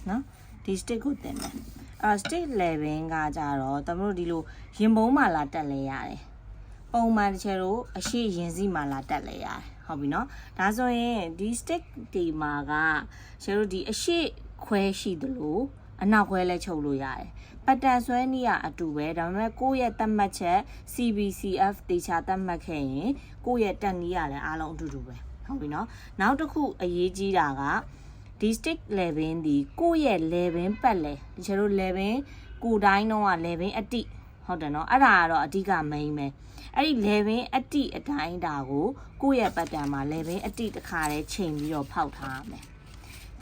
နော်ဒီ stick ကိုတင်မယ်stick 11ကကြတော့တမတို့ဒီလိုရင်ပုံးမှလာတက်လဲရတယ်ပုံမှန်တစ်ချက်တော့အရှိရင်စီမှလာတက်လဲရတယ်ဟုတ်ပြီနော်ဒါဆိုရင်ဒီ stick ဒီမှာကကျတို့ဒီအရှိခွဲရှိသလိုအနောက်ခွဲလဲချုပ်လို့ရတယ်ပတ်တန်ဆွဲနည်းကအတူပဲဒါပေမဲ့ကိုယ့်ရဲ့သတ်မှတ်ချက် CBCF တေချာသတ်မှတ်ခဲ့ရင်ကိုယ့်ရဲ့တက်နည်းကလည်းအားလုံးအတူတူပဲဟုတ်ပြီနော်နောက်တစ်ခုအရေးကြီးတာကဒီ stick 11ဒီကိုယ့်ရဲ့ 11 ပတ်လဲဒီကျတို့ 11ကိုတိုင်းတော့က 11အတိဟုတ်တယ်နော်အဲ့ဒါကတော့အဓိက main ပဲအဲ့ဒီ 11အတိအတိုင်းဒါကိုကိုယ့်ရဲ့ပတ်တန်မှာ 11အတိတစ်ခါတည်းချိန်ပြီးတော့ဖောက်ထားရမယ်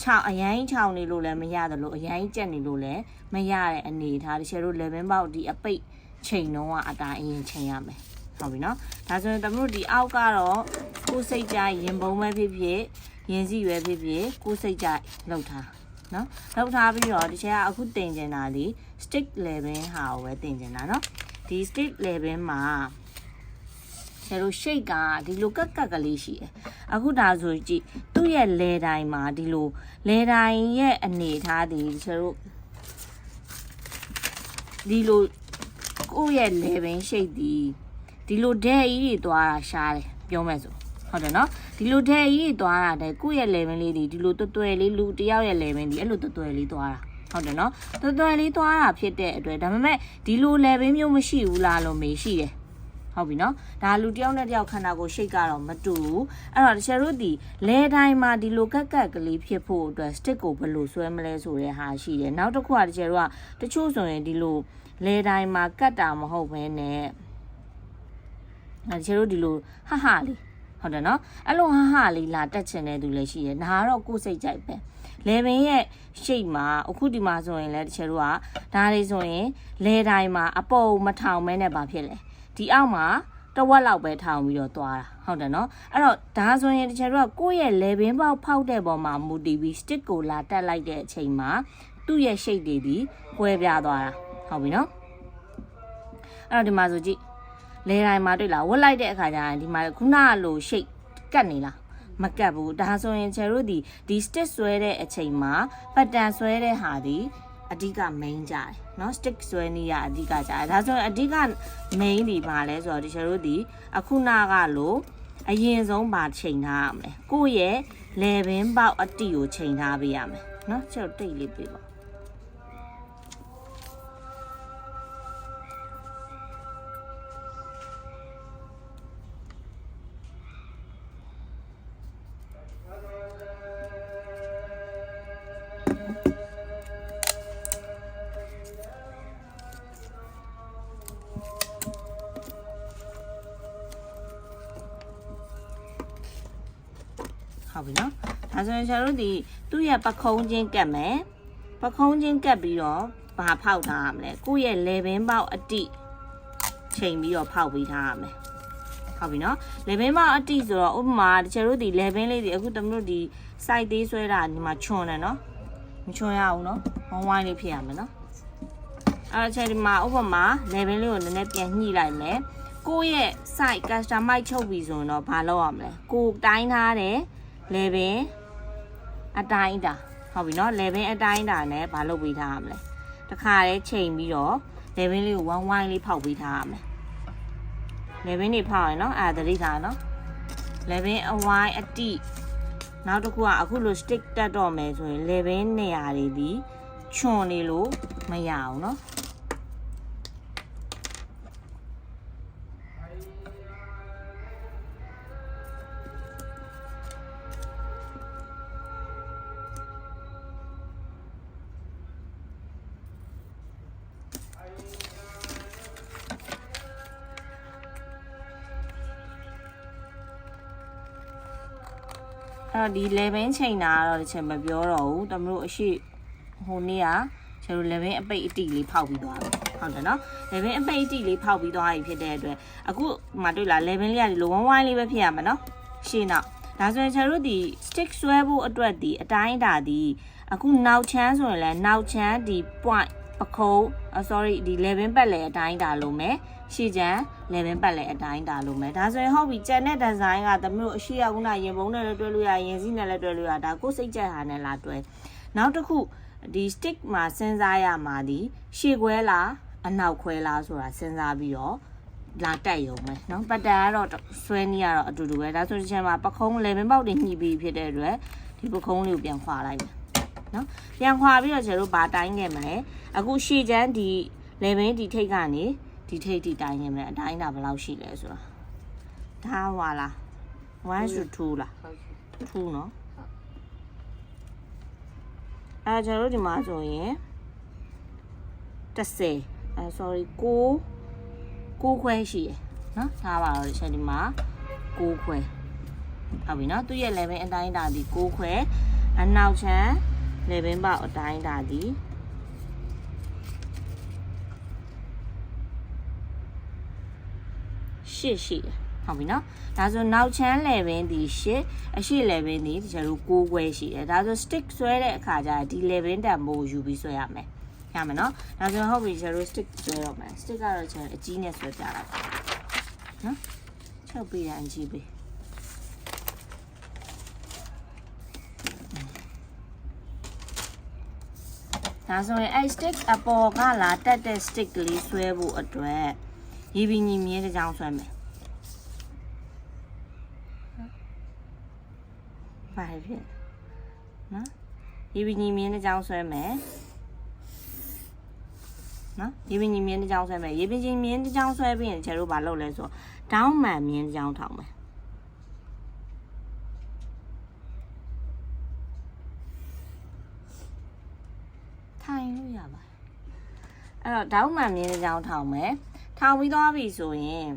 6အရင်6နေလို့လည်းမရတယ်လို့အရင်ကြက်နေလို့လည်းမရတဲ့အနေထားတချို့တို့ 11 ပေါက်ဒီအပိတ်ချိန်တော့အတိုင်းအရင်ချိန်ရမယ်ဟုတ်ပြီနော်ဒါဆိုရင်တမတို့ဒီအောက်ကတော့ကိုယ်စိတ်ကြရင်ပုံးပဲဖြစ်ဖြစ်ရင်စီပဲဖြစ်ဖြစ်ကိုယ်စိတ်ကြလှုပ်ထားနော်လှုပ်ထားပြီးတော့တချို့ကအခုတင်ကျင်တာလေ stick 11ဟာကိုပဲတင်ကျင်တာနော်ဒီ stick 11မှာကျတို့ shape ကဒီလိုကက်ကလေးရှိတယ်အခုဒါဆိုကြည့်သူ့ရဲ့လဲတိုင်းမှာဒီလိုလဲတိုင်းရဲ့အနေထားဒီကျတို့ဒီလိုကိုယ့်ရဲ့ level shape ဒီလိုဒဲကြီးတွေသွားတာရှားတယ်ပြောမယ်ဆိုဟုတ်တယ်နော်ဒီလိုဒဲကြီးတွေသွားတာတဲ့ကိုယ့်ရဲ့ level လေးဒီလိုတွယ်လေးလူတယောက်ရဲ့ level ဒီအဲ့လိုတွယ်လေးသွားတာဟုတ်တယ်နော်တွယ်လေးသွားတာဖြစ်တဲ့အတွက်ဒါပေမဲ့ဒီလို level မျိုးမရှိဘူးလားလို့မေးရှိတယ်ဟုတ်ပြီနော်ဒါလူတယောက်နဲ့တယောက်ခန္ဓာကိုယ်ရှိတ်ကတော့မတူဘူးအဲ့တော့တချို့တို့ဒီလဲတိုင်းမှာဒီလိုကက်ကလေးဖြစ်ဖို့အတွက် stick ကိုဘယ်လိုဆွဲမလဲဆိုတဲ့ဟာရှိတယ်နောက်တစ်ခုကတချို့တို့ကတချို့ဆိုရင်ဒီလိုလဲတိုင်းမှာကတ်တာမဟုတ်ဘဲနဲ့တချို့တို့ဒီလိုဟဟလေးဟုတ်တယ်နော်အဲ့လိုဟဟလေးလာတက်ချင်တဲ့သူလည်းရှိတယ်ဒါကတော့ကိုယ်စိတ်ကြိုက်ပဲလေပင်ရဲ့ရှိတ်မှာအခုဒီမှာဆိုရင်လည်းတချို့တို့ကဒါလေးဆိုရင်လဲတိုင်းမှာအပေါ်မထောင်မဲနဲ့ဘာဖြစ်လဲဒီအောက်မှာတဝက်လောက်ပဲထောင်ပြီးတော့သွားတာဟုတ်တယ်နော်အဲ့တော့ဒါဆိုရင်တချို့တို့ကကိုယ့်ရဲ့လေပင်ပေါက်ဖောက်တဲ့ပုံမှာမူတည်ပြီး stick ကိုလာတက်လိုက်တဲ့အချိန်မှာသူ့ရဲ့ရှိတ်တွေဒီကွဲပြားသွားတာဟုတ်ပြီနော်အဲ့တော့ဒီမှာဆိုကြည့်လေတိုင်းမှာတွေ့လားဝတ်လိုက်တဲ့အခါကျရင်ဒီမှာခုနကလိုရှိတ်ကတ်နေလားမကတ်ဘူးဒါဆိုရင်ကျတို့ဒီ stick ဆွဲတဲ့အချိန်မှာပတ်တန်ဆွဲတဲ့ဟာဒီအဓိက main ကြတယ်เนาะ stick ဆွဲနည်းကအဓိကကြတယ်ဒါဆိုရင်အဓိက main ဒီပါလဲဆိုတော့ဒီကျတို့ဒီအခုနကလိုအရင်ဆုံးပါချိန်ထားရမယ်ကိုယ့်ရဲ့ level ပေါက်အတိကိုချိန်ထားပေးရမယ်เนาะကျတော့တိတ်လေးပေးပါဟုတ်ပြီနော်ဒါဆိုရင်ကျတို့ဒီသူ့ရဲ့ပခုံးချင်းကတ်မယ်ပခုံးချင်းကတ်ပြီးတော့ဘာဖောက်ထားရမလဲကိုယ့်ရဲ့ level ပေါက်အတိချိန်ပြီးတော့ဖောက်ပြီးထားရမယ်ဟုတ်ပြီနော် level ပေါက်အတိဆိုတော့ဥပမာကျတို့ဒီ level လေးဒီအခုတမတို့ဒီ site သေးဆွဲတာဒီမှာချွန်တယ်နော်မချွန်ရအောင်နော်ဝိုင်းဝိုင်းလေးဖြစ်ရမယ်နော်အဲ့တော့ဒီမှာဥပမာ level လေးကိုနည်းနည်းပြန်ညှိလိုက်မယ်ကိုယ့်ရဲ့ site customize ချုပ်ပြီဆိုရင်တော့ဘာလုပ်ရမလဲကိုတိုင်းထားတယ်level အတိုင်းတာဟုတ်ပြီနော် level အတိုင်းတာနဲ့ဘာလုပ်ပေးထားရမလဲတခါတည်းချိန်ပြီးတော့ level လေးကိုဝိုင်းဝိုင်းလေးဖောက်ပေးထားရမယ် level နေဖောက်ရင်နော်သတိထားနော် level အဝိုင်းအတိနောက်တစ်ခုကအခုလို stick တက်တော့မယ်ဆိုရင် level နေရာတွေဒီချွန်နေလို့မရအောင်နော်အဲ့တော့ဒီ level ချိန်တာကတော့တစ်ချက်မပြောတော့ဘူးတမလို့အရှိဟိုနေ့ကကျတို့ level အပိတ်အတိလေးဖောက်ပြီးသွားတယ်ဟုတ်တယ်နော် level အပိတ်အတိလေးဖောက်ပြီးသွားပြီဖြစ်တဲ့အတွက်အခုမှတွေ့လား level လေးကဒီလိုဝိုင်းဝိုင်းလေးပဲဖြစ်ရမှာနော်ရှင်းတော့ဒါဆိုရင်ကျတို့ဒီ stick ဆွဲဖို့အတွက်ဒီအတိုင်းတာဒီအခုနောက်ချမ်းဆိုရင်လည်းနောက်ချမ်းဒီ point ပခုံး sorry ဒီ level ပတ်လေအတိုင်းတာလို့မယ်ရှေ့ချမ်း level ပတ်လေအတိုင်းတာလို့မယ်ဒါဆိုရင်ဟုတ်ပြီကျန်တဲ့ design ကတမျိုးအရှိရခုနရင်ပုံးနဲ့လည်းတွဲလို့ရရင်စီးနဲ့လည်းတွဲလို့ရဒါကိုစိတ်ကြက်ဟာနဲ့လာတွဲနောက်တစ်ခု ဒီ stick မှာစဉ်းစားရမှာဒီရှေ့ခွဲလားအနောက်ခွဲလားဆိုတာစဉ်းစားပြီးတော့လာတက်ရုံပဲเนาะပတ်တာကတော့ဆွဲနေရတော့အတူတူပဲဒါဆိုဒီချိန်မှာပခုံးလေပင်ပေါက်တွေညှိပြီးဖြစ်တဲ့အတွက်ဒီပခုံးလေးကိုပြန်ခွာလိုက်မယ်เนาะပြန်ခွာပြီးတော့ကျတို့ဘာတိုင်းခဲ့မလဲအခုရှေ့ချမ်းဒီလေပင်ဒီထိတ်ကနေဒီထိတ်ဒီတိုင်းခဲ့မလဲအတိုင်းတာဘယ်လောက်ရှိလဲဆိုတာဒါဟွာလား1 to 2လား2เนาะအဲကျတို့ဒီမှာဆိုရင်30sorry 9ခွဲရှိရယ်เนาะထားပါတော့ဒီချက်ဒီမှာ9ခွဲဟုတ်ပြီเนาะသူ့ရဲ့ level အတိုင်းတာဒီ9ခွဲအနောက်ချမ်း level ပေါက်အတိုင်းတာဒီ8ရှိတယ်ဟုတ်ပြီเนาะဒါဆိုနောက်ချမ်း level ဒီ8အရှိ level ဒီကျတို့9ခွဲရှိတယ်ဒါဆို stick ဆွဲတဲ့အခါကျဒီ level တန်ဖိုးယူပြီးဆွဲရမယ်ရမယ်နော်ဒါဆိုဟုတ်ပြီကျတို့ stick ဆွဲတော့မယ် stick ကတော့ကျန်အကြီးနဲ့ဆွဲပြလိုက်နော်ချုပ်ပြီးရင်အကြီးပြီးဒါဆိုရင်အဲ့ stick အပေါ်ကလာတက်တဲ့ stick ကလေးဆွဲဖို့အတွက်ရေပင်ကြီးမြင်းတစ်ချောင်းဆွဲမယ်ဘာဖြစ်နော်ရေပင်ကြီးမြင်းတစ်ချောင်းဆွဲမယ်နော်ရေပင်ကြီးမြင်းတစ်ချောင်းဆွဲမယ်ရေပင်ကြီးမြင်းတစ်ချောင်းဆွဲပြီးရင်ကျတို့ဘာလုပ်လဲဆိုတောင်းမှန်မြင်းတစ်ချောင်းထောင်မယ်ထိုင်လို့ရပါတယ်အဲ့တော့တောင်းမှန်မြင်းတစ်ချောင်းထောင်မယ်ထောင်ပြီးသွားပြီဆိုရင်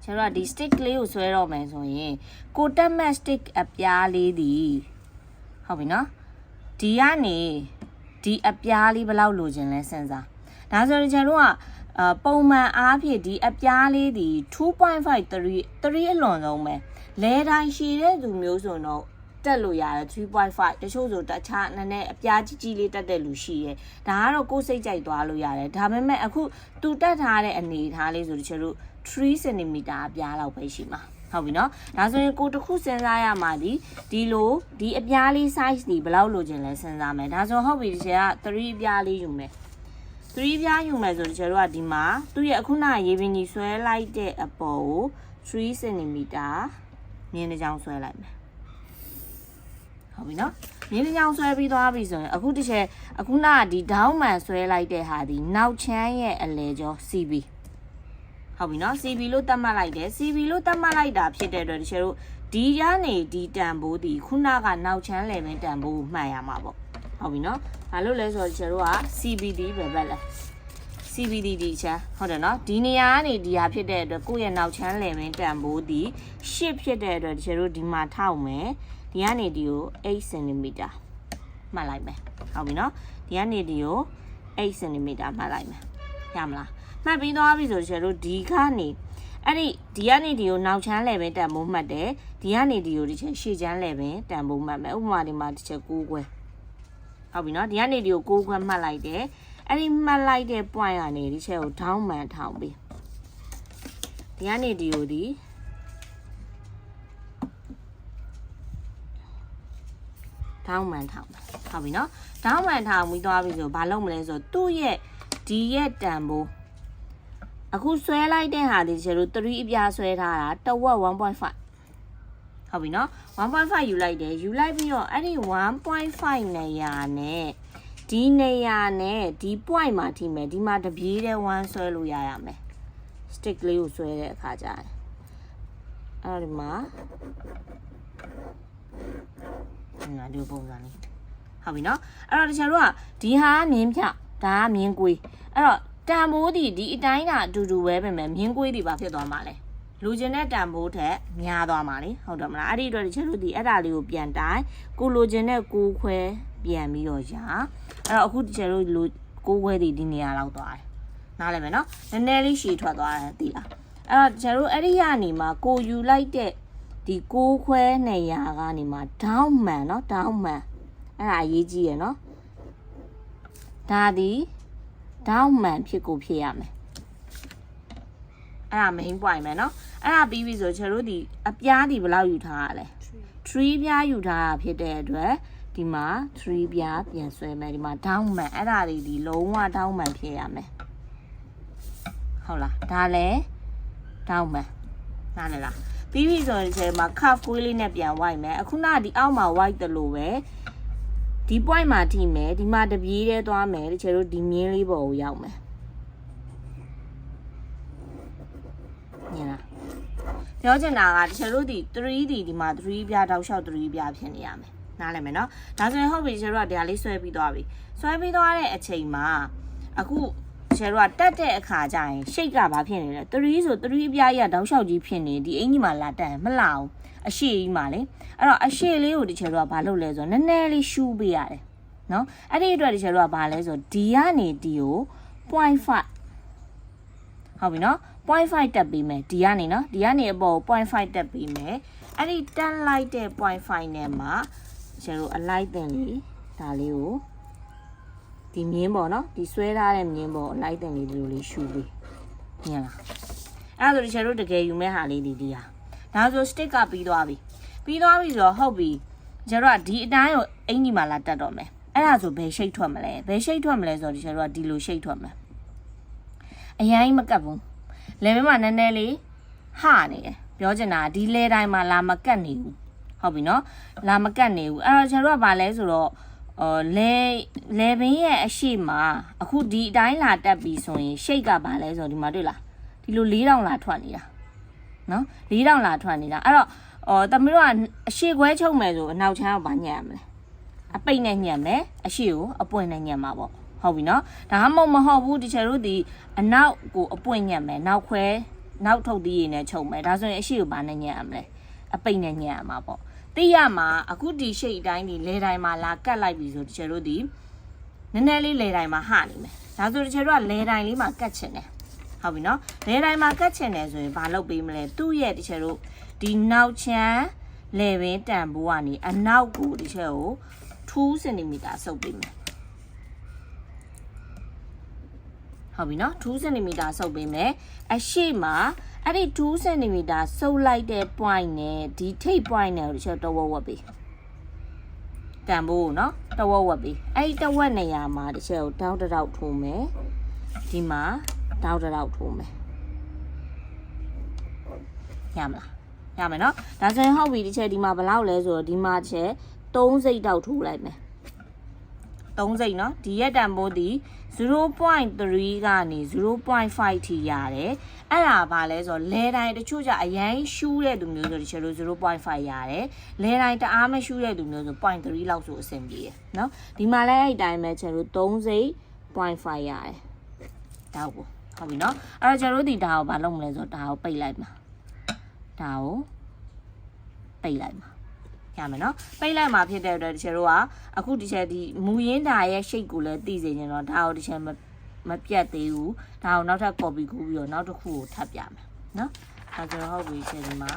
ကျတို့ကဒီ stick လေးကိုဆွဲတော့မယ်ဆိုရင်ကိုတက်မတ် stick အပြားလေးဒီဟုတ်ပြီနော်ဒီကနေဒီအပြားလေးဘယ်လောက်လိုချင်လဲစဉ်းစားဒါဆိုရင်ကျတို့ကပုံမှန်အားဖြင့်ဒီအပြားလေးဒီ2.5 3အလွန်ဆုံးပဲလဲတိုင်းရှည်တဲ့သူမျိုးဆိုတော့တက်လို့ရတယ်3.5တချို့ဆိုတခြားနည်းနည်းအပြားကြီးကြီးလေးတက်တဲ့လူရှိရဲဒါကတော့ကိုယ်စိတ်ကြိုက်သွားလို့ရတယ်ဒါပေမဲ့အခုသူတက်ထားတဲ့အနေထားလေးဆိုတချို့3 cm အပြားလောက်ပဲရှိမှာဟုတ်ပြီနော်ဒါဆိုရင်ကိုတစ်ခုစဉ်းစားရမှာဒီလိုဒီအပြားလေး size ဒီဘယ်လောက်လိုချင်လဲစဉ်းစားမယ်ဒါဆိုဟုတ်ပြီဒီချက်က3အပြားလေးယူမယ်3ပြားယူမယ်ဆိုဒီကျတော့ဒီမှာသူ့ရဲ့အခုနရေပင်ကြီးဆွဲလိုက်တဲ့အပေါ်ကို3 cm မြင်းတစ်ချောင်းဆွဲလိုက်မယ်ဟုတ်ပြီနော်မြင်းတစ်ချောင်းဆွဲပြီးသွားပြီဆိုရင်အခုတစ်ချက်အခုနကဒီဒေါင်းမှန်ဆွဲလိုက်တဲ့ဟာဒီနောက်ချမ်းရဲ့အလဲကျော် CB ဟုတ်ပြီနော် CB လို့သတ်မှတ်လိုက်တယ် CB လို့သတ်မှတ်လိုက်တာဖြစ်တဲ့အတွက်ဒီကျတော့ဒီကနေဒီတန်ဖိုးဒီခုနကနောက်ချမ်းလေပင်တန်ဖိုးကိုမှတ်ရမှာပေါ့ဟုတ်ပြီနော်ဘာလို့လဲဆိုတော့ကျတို့က CBD ပဲပဲလဲ CBD ဒီချမ်းဟုတ်တယ်နော်ဒီနေရာကနေဒီဟာဖြစ်တဲ့အတွက်ကိုယ့်ရဲ့နောက်ချမ်းလေပင်တန်ဖိုးဒီ8ဖြစ်တဲ့အတွက်ကျတို့ဒီမှာထောက်မယ်ဒီကနေဒီကို8 cm မှတ်လိုက်မယ်ဟုတ်ပြီနော်ဒီကနေဒီကို8 cm မှတ်လိုက်မယ်ရမလားမှတ်ပြီးသွားပြီဆိုကျတို့ဒီကနေအဲ့ဒီကနေဒီကိုနောက်ချမ်းလေပင်တန်ဖိုးမှတ်တယ်ဒီကနေဒီကိုဒီချက်ရှေ့ချမ်းလေပင်တန်ဖိုးမှတ်မယ်ဥပမာဒီမှာဒီချက်9ခွဲဟုတ်ပြီနော်ဒီကနေဒီကို6ခွဲမှတ်လိုက်တယ်အဲ့ဒီမှတ်လိုက်တဲ့ point ကနေဒီချက်ကိုဒေါင်းမှန်ထောင်ပြီးဒီကနေဒီကိုဒီဒေါင်းမှန်ထောင်ဟုတ်ပြီနော်ဒေါင်းမှန်ထောင်ပြီးသွားပြီဆိုဘာလုပ်မလဲဆိုသူ့ရဲ့ဒီရဲ့တန်ဖိုးအခုဆွဲလိုက်တဲ့ဟာဒီကျတို့3အပြားဆွဲထားတာတဝက် 1.5 ဟုတ်ပြီနော် 1.5 ယူလိုက်တယ်ယူလိုက်ပြီးတော့အဲ့ဒီ 1.5 နေရာနဲ့ဒီနေရာနဲ့ဒီ point မှာထိမယ်ဒီမှာတပြေးတဲ့1ဆွဲလို့ရရမယ် stick လေးကိုဆွဲတဲ့အခါကျရင်အဲ့ဒီမှာငါဒီပုံစံလေးဟုတ်ပြီနော်အဲ့တော့တခြားတို့ကဒီဟာကမြင်းဖြဒါကမြင်းကွေးအဲ့တော့တန်ဖိုးဒီအတိုင်းကအတူတူပဲပဲမြင်းကွေးဒီပါဖြစ်သွားမှာလဲလူကျင်တဲ့တန်ဖိုးထက်များသွားမှာလေဟုတ်တယ်မလားအဲ့ဒီအတွက်တခြားတို့ဒီအဲ့ဒါလေးကိုပြန်တိုင်းကိုလူကျင်တဲ့6ခွဲပြန်ပြီးတော့ရအဲ့တော့အခုတခြားတို့လူ6ခွဲဒီနေရာလောက်သွားတယ်နားလည်မယ်နော်နည်းနည်းလေးရှည်ထွက်သွားတယ်သိလားအဲ့တော့တခြားတို့အဲ့ဒီကနေမှာကိုယူလိုက်တဲ့ဒီ6ခွဲနေရာကနေမှာဒေါင်းမှန်နော်ဒေါင်းမှန်အဲ့ဒါအရေးကြီးရယ်နော်ဒါဒီဒေါင်းမှန်ဖြစ်ကိုဖြစ်ရမယ်အဲ့ဒါ main point ပဲเนาะအဲ့ဒါပြီးပြီဆိုကျွန်တော်တို့ဒီအပြားဒီဘယ်လောက်ယူထားရလဲ3ပြားယူထားတာဖြစ်တဲ့အတွက် ဒီမှာ3ပြားပြန်ဆွဲမယ်ဒီမှာဒေါင်းမှန်အဲ့ဒါတွေဒီလုံးဝဒေါင်းမှန်ဖြစ်ရမယ်ဟုတ်လားဒါလည်းဒေါင်းမှန်နားလည်လားပြီးပြီဆိုရင်ဒီမှာ cuff ကွေးလေးနဲ့ပြန်ဝိုက်မယ်အခုနကဒီအောက်မှာဝိုက်တယ်လို့ပဲဒီ point မှာထိမယ်ဒီမှာတပြေးတည်းသွားမယ်တချို့တို့ဒီမြင်းလေးပေါ်ကိုရောက်မယ်ညလားပြောချင်တာကတချို့တို့ဒီ3ဒီမှာ3ပြားတောက်လျှောက်3ပြားဖြစ်နေရမယ်နားလည်မယ်နော်ဒါဆိုရင်ဟုတ်ပြီတချို့တို့ကဒါလေးဆွဲပြီးသွားပြီဆွဲပြီးသွားတဲ့အချိန်မှာအခုတချို့တို့ကတက်တဲ့အခါကျရင်ရှိတ်ကဘာဖြစ်နေလဲ3ဆို3ပြားကြီးကတောက်လျှောက်ကြီးဖြစ်နေဒီအင်ကြီးမှာလာတက်မလှအောင်အရှိကြီးမှာလေအဲ့တော့အရှိလေးကိုတချို့တို့ကဘာလုပ်လဲဆိုတော့နည်းနည်းလေးရှူးပေးရတယ်နော်အဲ့ဒီအတွက်တချို့တို့ကဘာလဲဆိုတော့ဒီကနေဒီကို 0.5 ဟုတ်ပြီနော် 0.5 တက်ပေးမယ်ဒီကနေနော်ဒီကနေအပေါ် 0.5 တက်ပေးမယ်အဲ့ဒီတက်လိုက်တဲ့ 0.5 နဲ့မှာကျတို့အလိုက်တင်လေးဒါလေးကိုဒီမြင်းပေါ့နော်ဒီဆွဲထားတဲ့မြင်းပေါ့အလိုက်တင်လေးဒီလိုလေးရှူပေးမြင်လားအဲ့ဒါဆိုကျတို့တကယ်ယူမဲ့ဟာလေးဒီဟာဒါဆို stick ကပြီးသွားပြီဆိုတော့ဟုတ်ပြီကျတို့ကဒီအတိုင်းကိုအင်ကြီးမှာလာတက်တော့မယ်အဲ့ဒါဆိုဘယ်ရှိတ်ထွက်မလဲဆိုတော့ကျတို့ကဒီလိုရှိတ်ထွက်မယ်အရင်မကတ်ဘူးလေဘက်မှာနည်းနည်းလေးဟနေတယ်ပြောချင်တာဒီလေတိုင်းမှာလာမကတ်နေဘူးဟုတ်ပြီနော်လာမကတ်နေဘူးအဲ့တော့ကျွန်တော်ကဗာလဲဆိုတော့လေဘင်းရဲ့အရှိမအခုဒီအတိုင်းလာတက်ပြီဆိုရင်ရှိတ်ကဗာလဲဆိုတော့ဒီမှာတွေ့လားဒီလို4000လာထွက်နေတာနော်4000လာထွက်နေတာအဲ့တော့တမီးတို့ကအရှိခွဲချုပ်မယ်ဆိုအနောက်ချမ်းကဗာညံ့ရမလဲအပိတ်နဲ့ညံ့မယ်အရှိကိုအပွင့်နဲ့ညံ့မှာပေါ့ဟုတ်ပြီနော်ဒါမှမဟုတ်ဘူးတချို့တို့ဒီအနောက်ကိုအပွင့်ညံ့မယ်နောက်ခွဲနောက်ထုတ်သီးရည်နဲ့ချုပ်မယ်ဒါဆိုရင်အရှိကိုဘာနဲ့ညံ့ရမလဲအပိတ်နဲ့ညံ့ရမှာပေါ့သိရမှာအခုဒီရှိတ်တိုင်းဒီလေတိုင်းမှာလာကတ်လိုက်ပြီဆိုတချို့တို့ဒီနည်းနည်းလေးလေတိုင်းမှာဟနေမယ်ဒါဆိုတချို့တို့ကလေတိုင်းလေးမှာကတ်ချင်တယ်ဟုတ်ပြီနော်လေတိုင်းမှာကတ်ချင်တယ်ဆိုရင်ဘာလုပ်ပေးမလဲသူ့ရဲ့တချို့တို့ဒီနောက်ချမ်းလေပင်တန်ဖိုးကနေအနောက်ကိုတချို့ကို2 cm ဆုပ်ပေးမယ်ဟုတ်ပြီနော်2 cm ဆုပ်ပေးမယ်အရှိမအဲ့ဒီ2 cm ဆုပ်လိုက်တဲ့ point နဲ့ဒီထိပ် point နဲ့တချို့တဝက်ဝက်ပေးတန်ဖိုးနော်တဝက်ဝက်ပေးအဲ့ဒီတဝက်နေရာမှာတချို့တောက်တောက်ထိုးမယ်ဒီမှာတောက်တောက်ထိုးမယ်ရမလားရမယ်နော်ဒါဆိုရင်ဟုတ်ပြီတချို့ဒီမှာဘယ်လောက်လဲဆိုတော့ဒီမှာတချို့3စိတ်တောက်ထိုးလိုက်မယ်3စိတ်နော်ဒီရက်တန်ဖိုးဒီ 0.3 ကနေ 0.5 ထိရတယ်အဲ့ဒါဘာလဲဆိုတော့လဲတိုင်းတချို့ကြအရင်ရှူးတဲ့သူမျိုးဆိုတချို့0.5 ရတယ်လဲတိုင်းတအားမရှူးတဲ့သူမျိုးဆို 0.3 လောက်ဆိုအဆင်ပြေရနော်ဒီမှာလည်းအဲ့တိုင်းပဲကျန်လို့3စိတ် 0.5 ရတယ်ဒါကိုဟုတ်ပြီနော်အဲ့တော့ကျန်လို့ဒီဒါကိုဘာလုပ်မလဲဆိုတော့ဒါကိုပိတ်လိုက်မှာဒါကိုပိတ်လိုက်မှာရမယ်နော်ပိတ်လိုက်မှာဖြစ်တဲ့အတွက်တချို့တို့ကအခုတချို့ဒီမူရင်းဓာရဲ့ရှိတ်ကိုလည်းသိစေချင်တော့ဒါကိုတချို့မပြတ်သေးဘူးဒါကိုနောက်ထပ် copy ကူးပြီးတော့နောက်တစ်ခုကိုထပ်ပြမယ်နော်ဒါဆိုတော့ဟုတ်ပြီချိန်ဒီမှာ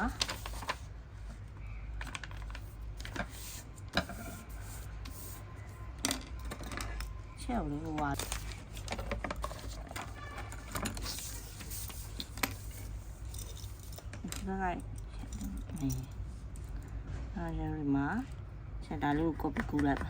ချက်ဦးလို့ဟာဒါကအားရမှာချက်တာလေးကို copy ကူးလိုက်ပါ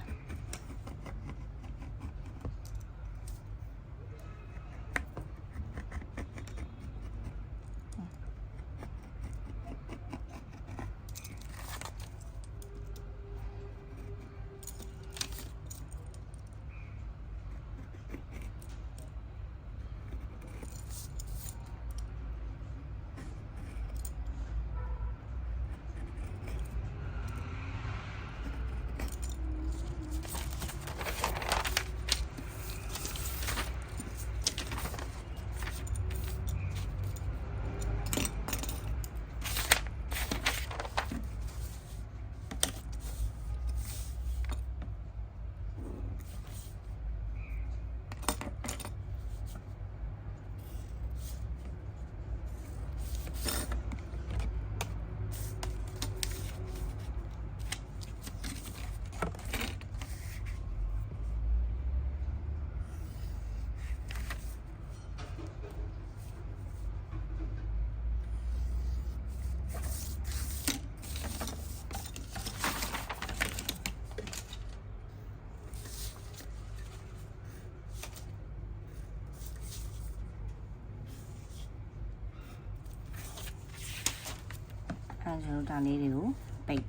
ကျွန်တော်ဒါလေးတွေကိုပိတ်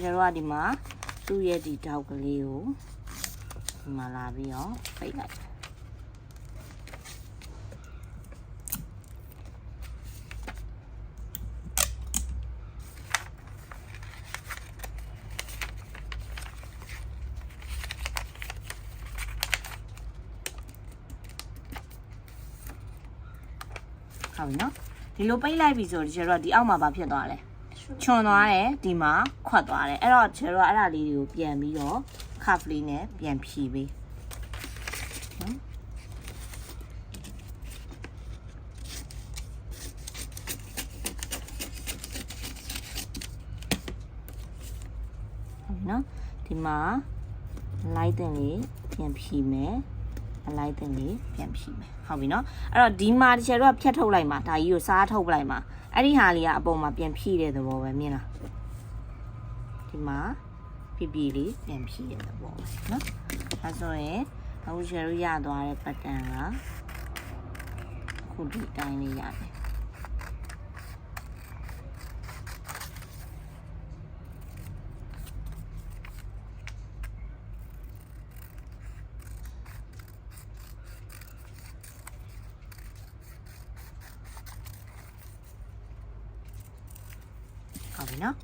ကျွန်တော်ကဒီမှာသူ့ရဲ့ဒီတောက်ကလေးကိုဒီမှာလာပြီးတော့ပိတ်လိုက်ဟုတ်ပြီနော်ဒီလိုပိတ်လိုက်ပြီဆိုတော့ကျွန်တော်ဒီအောက်မှာဘာဖြစ်သွားလဲချွန်သွားတယ်ဒီမှာခွတ်သွားတယ်အဲ့တော့ကျွန်တော်အဲ့ဒါလေးတွေကိုပြန်ပြီးတော့ cuff လေးနဲ့ပြန်ဖြီးပေးနော်ဟုတ်နော်ဒီမှာလိုက်တင်လေးပြန်ဖြီးမယ်အလိုက်တင်လေးပြန်ဖြီးမယ်ဟုတ်ပြီနော်အဲ့တော့ဒီမှာတစ်ချက်တော့ဖြတ်ထုတ်လိုက်မှာဒါကြီးကိုစားထုတ်လိုက်မှာအဲ့ဒီဟာလေးကအပေါ်မှာပြန်ဖြည့်တဲ့သဘောပဲမြင်လားဒီမှာပြပြလေးပြန်ဖြည့်တဲ့သဘောပဲเนาะအဲဆိုရင်အခုရှယ်ရသွားတဲ့ပတ်တန်ကခုဒီတိုင်းလေးရတယ်ဟုတ်ပြီနော်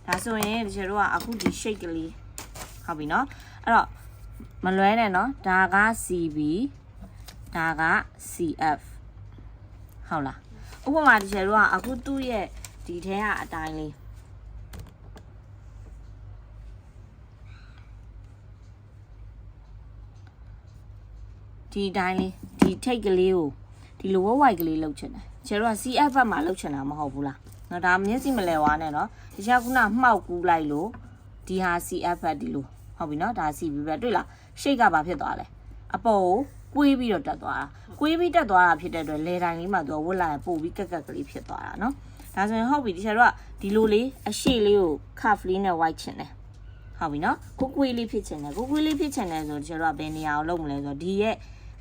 ဒါဆိုရင်ဒီကျတို့ကအခုဒီ shake ကလေးဟုတ်ပြီနော်အဲ့တော့မလွဲနဲ့နော်ဒါက CB ဒါက CF ဟုတ်လားဥပမာဒီကျတို့ကအခုသူ့ရဲ့ဒီထဲကအတိုင်းလေးဒီတိုင်းလေးဒီထိတ်ကလေးကိုဒီလိုဝိုက်ကလေးလှုပ်ချင်တယ်ကျတို့က CF ဘက်မှာလှုပ်ချင်တာမဟုတ်ဘူးလားနော်ဒါမျက်စိမလဲဝါနဲ့နော်ဒီချက်ခုနမှောက်ကူးလိုက်လို့ဒီဟာ CF ဘက်ဒီလိုဟုတ်ပြီနော်ဒါ CB ဘက်တွေ့လားရှိတ်ကဘာဖြစ်သွားလဲအပေါ်ကိုကွေးပြီးတော့တက်သွားတာကွေးပြီးတက်သွားတာဖြစ်တဲ့အတွက်လေတိုင်းလေးမှာသူကဝတ်လိုက်ပို့ပြီးကက်ကလေးဖြစ်သွားတာနော်ဒါဆိုရင်ဟုတ်ပြီဒီချက်တော့ဒီလိုလေးအရှိလေးကို cuff လေးနဲ့ white ချင်တယ်ဟုတ်ပြီနော်ကိုကွေးလေးဖြစ်ချင်တယ်ကိုကွေးလေးဖြစ်ချင်တယ်ဆိုတော့ဒီချက်တော့ဘယ်နေရာကိုလုပ်မလဲဆိုတော့ဒီရဲ့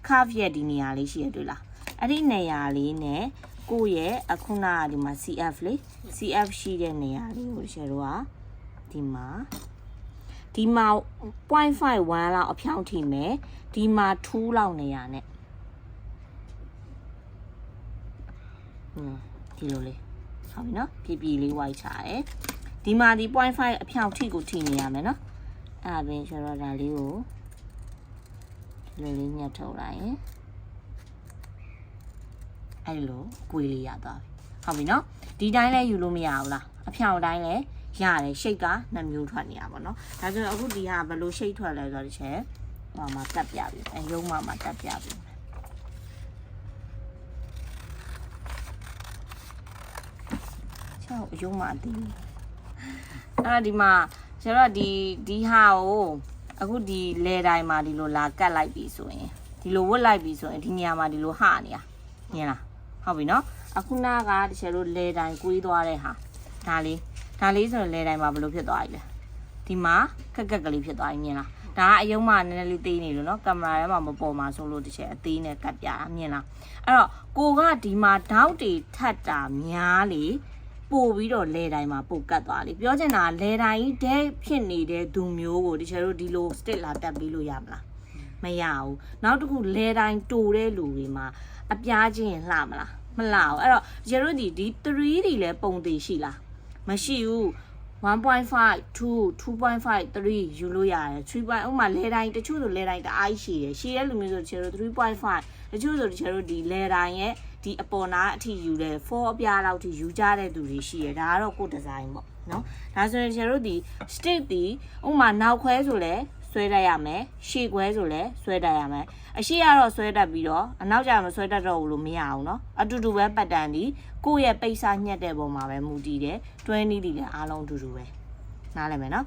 cuff ရဲ့ဒီနေရာလေးရှိရတွေ့လားအဲ့ဒီနေရာလေးနဲ့ကိုရဲ့အခုနကဒီမှာ CF လေး CF ရှိတဲ့နေရာလေးကိုရှယ်တော့ဒီမှာ 0.51 လောက်အဖြောင့်ထိမယ်ဒီမှာ2လောက်နေရာနဲ့ဒီလိုလေးဟုတ်ပြီနော်ပြပြလေးဝိုက်ချတယ်ဒီမှာဒီ 0.5 အဖြောင့်ထိကိုထိနေရမယ်နော်အဲ့ဒါပြင်ရှယ်တော့ဒါလေးကိုဒီလိုလေးညှက်ထုတ်လိုက်ရင်အဲ့လိုကွေးလေးရသွားပြီဟုတ်ပြီနော်ဒီတိုင်းလဲယူလို့မရဘူးလားအဖြောင်တိုင်းလဲရတယ်ရှိတ်က2မျိုးထွက်နေတာပေါ့နော်ဒါဆိုရင်အခုဒီဟာဘယ်လိုရှိတ်ထွက်လဲဆိုတော့ဒီချက်ဟိုမှာတက်ပြပြီအဲရုံးမှာတက်ပြပြီချောရုံးမှာတည်အဲ့ဒီမှာကျတော့ဒီဟာကိုအခုဒီလေတိုင်းမှာဒီလိုလာကတ်လိုက်ပြီဆိုရင်ဒီလိုဝတ်လိုက်ပြီဆိုရင်ဒီနေရာမှာဒီလိုဟနေတာမြင်လားဟုတ်ပြီနော်အခုနကတချို့တို့လေတိုင်းကွေးသွားတဲ့ဟာဒါလေးဆိုရင်လေတိုင်းမှာဘယ်လိုဖြစ်သွားပြီလဲဒီမှာကက်ကလေးဖြစ်သွားပြီမြင်လားဒါကအယုံမှနည်းနည်းလေးသေးနေလို့နော်ကင်မရာထဲမှာမပေါ်မှာဆိုလို့တချို့အသေးနဲ့ကတ်ပြတာမြင်လားအဲ့တော့ကိုကဒီမှာတောက်တွေထတ်တာများလေပို့ပြီးတော့လေတိုင်းမှာပို့ကတ်သွားလေပြောချင်တာလေတိုင်းဒဲဖြစ်နေတဲ့သူမျိုးကိုတချို့တို့ဒီလို stick လာတက်ပေးလို့ရမလားမရဘူးနောက်တစ်ခုလေတိုင်းတူတဲ့လူတွေမှာအပြားချင်းလှမလားမလှဘူးအဲ့တော့ကျတို့ဒီ3ဒီလဲပုံသေးရှိလားမရှိဘူး 1.5 2 2.5 3ယူလို့ရတယ်3.5ဥမာလဲတိုင်းတချို့ဆိုလဲတိုင်းတအားရှိတယ်ရှိတဲ့လူမျိုးဆိုကျတို့3.5တချို့ဆိုကျတို့ဒီလဲတိုင်းရဲ့ဒီအပေါ်နာအထိယူတယ်4အပြားလောက်ထိယူကြတဲ့သူတွေရှိရဒါကတော့ကိုယ်ဒီဇိုင်းပေါ့နော်ဒါဆိုရင်ကျတို့ဒီ stick ဒီဥမာနောက်ခွဲဆိုလဲဆွဲတတ်ရမယ်ရှေ့ခွဲဆိုလဲဆွဲတတ်ရမယ်အရှိကတော့ဆွဲတတ်ပြီးတော့အနောက်ကျမှဆွဲတတ်တော့ဘူးလို့မရအောင်เนาะအတူတူပဲပတ်တန်ဒီကိုယ့်ရဲ့ပိတ်စာညှက်တဲ့ပုံမှာပဲမူတည်တယ်တွဲနည်းဒီလည်းအားလုံးအတူတူပဲနားလည်မယ်เนาะ